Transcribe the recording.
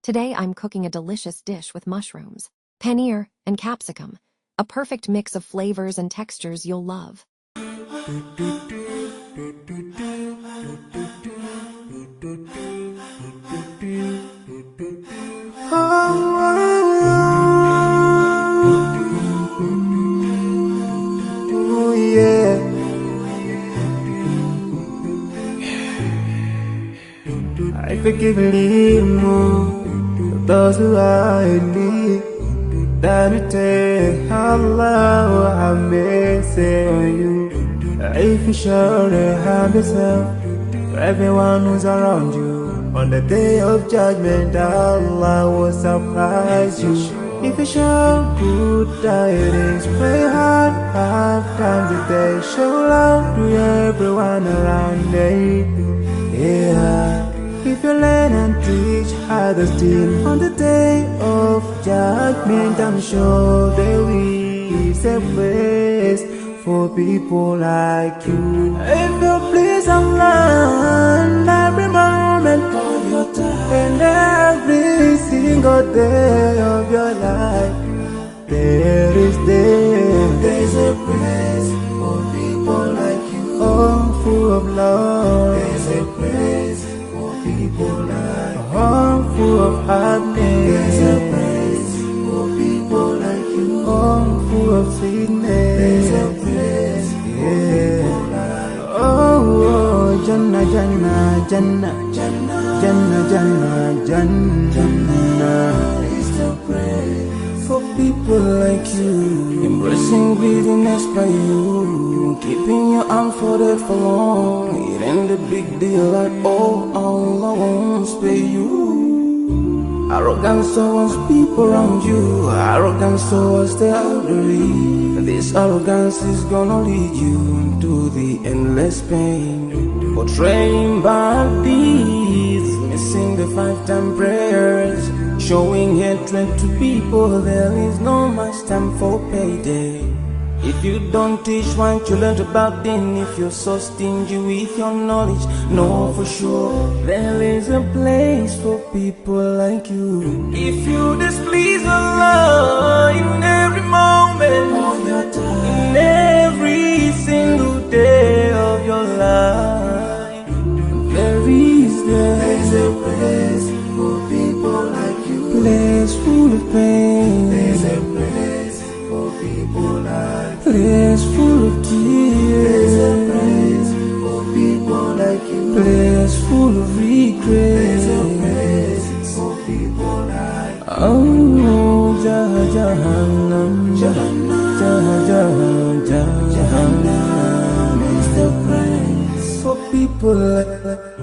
Today I'm cooking a delicious dish with mushrooms, paneer, and capsicum, a perfect mix of flavors and textures you'll love. Oh yeah. I forgive and leave more those who are in need. That we take Allah have mercy on you. If you surely harm yourself, to everyone who's around you, on the day of judgment, Allah will surprise you. If you show good tidings, pray hard 5 times a day. Show love to everyone around you. Yeah. If you learn and teach others still, on the day of judgment, I'm sure there is a place for people like you. If you please Allah every moment of your time and every single day of your life, there's a place for people like you. Oh, full of love. There's a place for people like you. Oh, full of happiness. There's a place for people like you. Oh, full of sweetness. There's a place for people like you. Oh, Jannah, Jannah, Jannah, Jannah, Jannah, Jannah, Jannah is the place for people like you. Embracing greediness by you, keeping your arms folded for long. It ain't a big deal like, oh, Allah won't spare you. Arrogance towards people around you, arrogance towards the elderly. This arrogance is gonna lead you to the endless pain. Portraying bad deeds, missing the 5-time prayers, showing hatred to people. There is no much time for payday. If you don't teach what you learned about them, if you're so stingy with your knowledge, know for sure there is a place for people like you. If you displease Allah in every moment of your time, in every single day of your life, there's a place for people like you. Place full of pain. There's a place for people like you. Place full of tears. There's a place for people like you. Place full of regret. There's a place for people like you. Oh, Jahannam, Jahannam, Jahannam is the place for people like